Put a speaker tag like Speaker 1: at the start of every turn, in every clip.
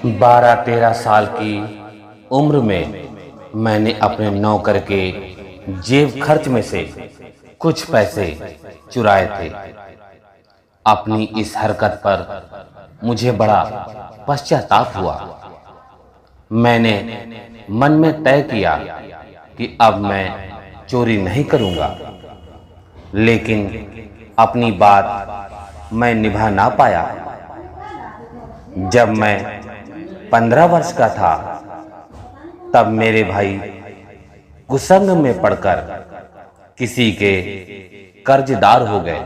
Speaker 1: 12-13 साल की उम्र में मैंने अपने नौकर के जेब खर्च में से कुछ पैसे चुराए थे। अपनी इस हरकत पर मुझे बड़ा पश्चाताप हुआ। मैंने मन में तय किया कि अब मैं चोरी नहीं करूंगा, लेकिन अपनी बात मैं निभा ना पाया। जब मैं 15 वर्ष का था, तब मेरे भाई कुसंग में पड़कर किसी के कर्जदार हो गए।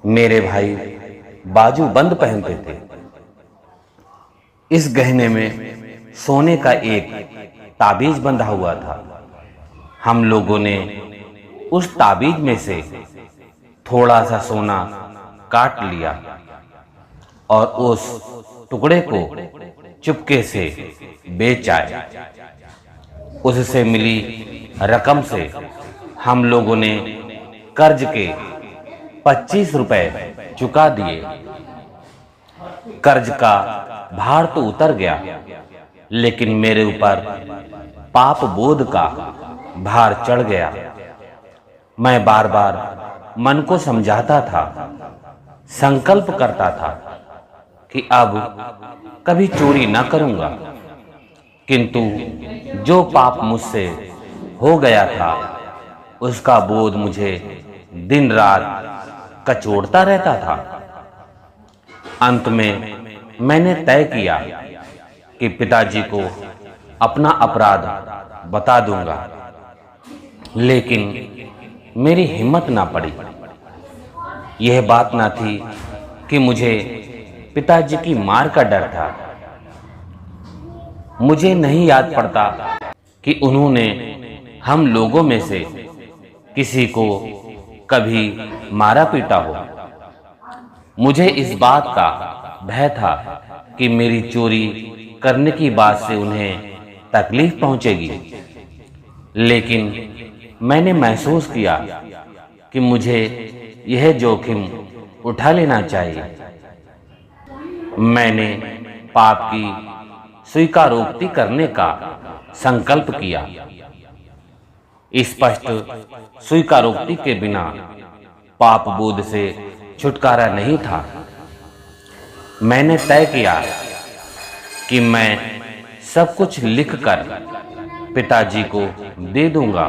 Speaker 1: मेरे भाई बाजूबंद पहनते थे। इस गहने में सोने का एक ताबीज बंधा हुआ था। हम लोगों ने उस ताबीज में से थोड़ा सा सोना काट लिया और उस टुकड़े को चुपके से बेच आए। उससे मिली रकम से हम लोगों ने कर्ज के 25 रुपए चुका दिए। कर्ज का भार तो उतर गया, लेकिन मेरे ऊपर पाप बोध का भार चढ़ गया। मैं बार बार मन को समझाता था, संकल्प करता था कि अब कभी चोरी ना करूंगा, किंतु जो पाप मुझसे हो गया था उसका बोझ मुझे दिन रात कचोड़ता रहता था। अंत में मैंने तय किया कि पिताजी को अपना अपराध बता दूंगा, लेकिन मेरी हिम्मत ना पड़ी। यह बात ना थी कि मुझे पिताजी की मार का डर था। मुझे नहीं याद पड़ता कि उन्होंने हम लोगों में से किसी को कभी मारा पीटा हो। मुझे इस बात का भय था कि मेरी चोरी करने की बात से उन्हें तकलीफ पहुंचेगी, लेकिन मैंने महसूस किया कि मुझे यह जोखिम उठा लेना चाहिए। मैंने पाप की स्वीकारोक्ति करने का संकल्प किया। स्पष्ट स्वीकारोक्ति के बिना पाप बोध से छुटकारा नहीं था। मैंने तय किया कि मैं सब कुछ लिखकर पिताजी को दे दूंगा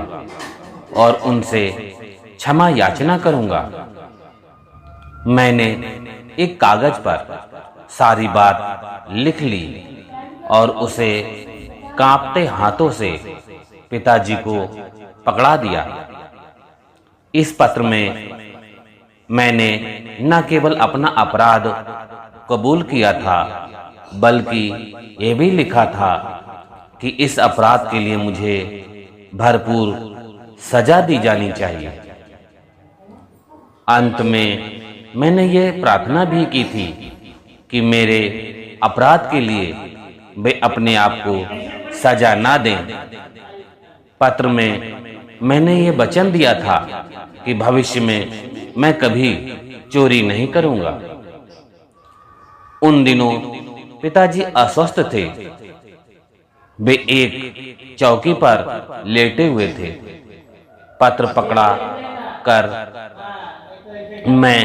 Speaker 1: और उनसे क्षमा याचना करूंगा। मैंने एक कागज पर सारी बात लिख ली और उसे कांपते हाथों से पिताजी को पकड़ा दिया। इस पत्र में मैंने न केवल अपना अपराध कबूल किया था, बल्कि यह भी लिखा था कि इस अपराध के लिए मुझे भरपूर सजा दी जानी चाहिए। अंत में मैंने यह प्रार्थना भी की थी कि मेरे अपराध के लिए वे अपने आप को सजा ना दें। पत्र में मैंने ये वचन दिया था कि भविष्य में मैं कभी चोरी नहीं करूंगा। उन दिनों पिताजी अस्वस्थ थे। वे एक चौकी पर लेटे हुए थे। पत्र पकड़ा कर मैं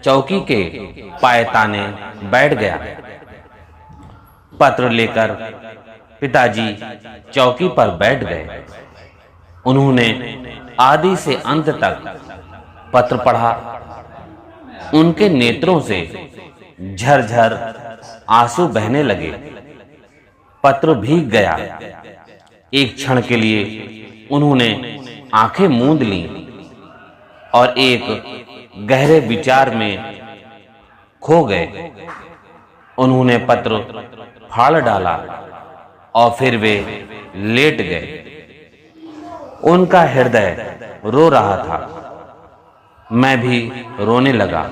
Speaker 1: चौकी के पायताने बैठ गया। पत्र लेकर पिताजी चौकी पर बैठ गए। उन्होंने आदि से अंत तक पत्र पढ़ा। उनके नेत्रों से झरझर आंसू बहने लगे। पत्र भीग गया। एक क्षण के लिए उन्होंने आंखें मूंद लीं और एक गहरे विचार में खो गए। उन्होंने पत्र फाड़ डाला और फिर वे लेट गए। उनका हृदय रो रहा था। मैं भी रोने लगा।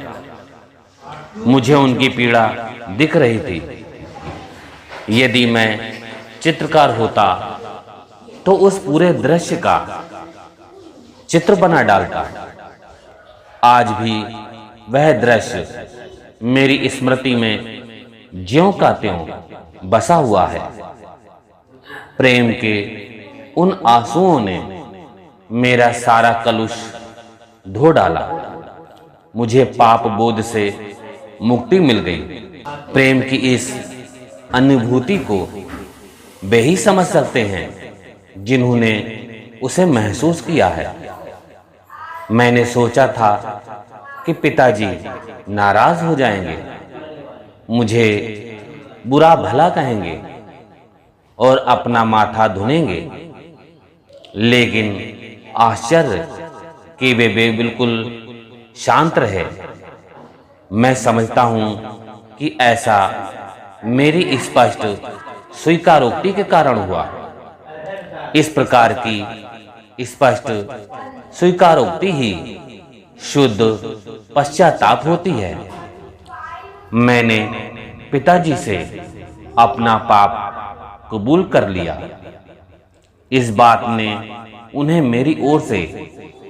Speaker 1: मुझे उनकी पीड़ा दिख रही थी। यदि मैं चित्रकार होता तो उस पूरे दृश्य का चित्र बना डालता। आज भी वह दृश्य मेरी स्मृति में ज्यों का त्यों बसा हुआ है। प्रेम के उन आंसुओं ने मेरा सारा कलुष धो डाला। मुझे पाप बोध से मुक्ति मिल गई। प्रेम की इस अनुभूति को वे ही समझ सकते हैं जिन्होंने उसे महसूस किया है। मैंने सोचा था कि पिताजी नाराज हो जाएंगे, मुझे बुरा भला कहेंगे और अपना माथा धुनेंगे, लेकिन आश्चर्य कि वे बिल्कुल शांत रहे। मैं समझता हूं कि ऐसा मेरी स्पष्ट स्वीकारोक्ति के कारण हुआ। इस प्रकार की स्पष्ट स्वीकारोक्ति ही शुद्ध पश्चाताप होती है। मैंने पिताजी से अपना पाप कबूल कर लिया। इस बात ने उन्हें मेरी ओर से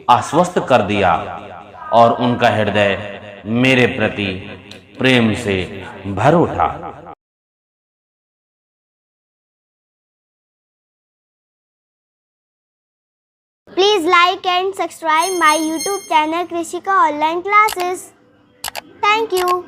Speaker 1: आश्वस्त कर दिया और उनका हृदय मेरे प्रति प्रेम से भर उठा।
Speaker 2: Please like and subscribe my YouTube channel Krishika Online Classes. Thank you.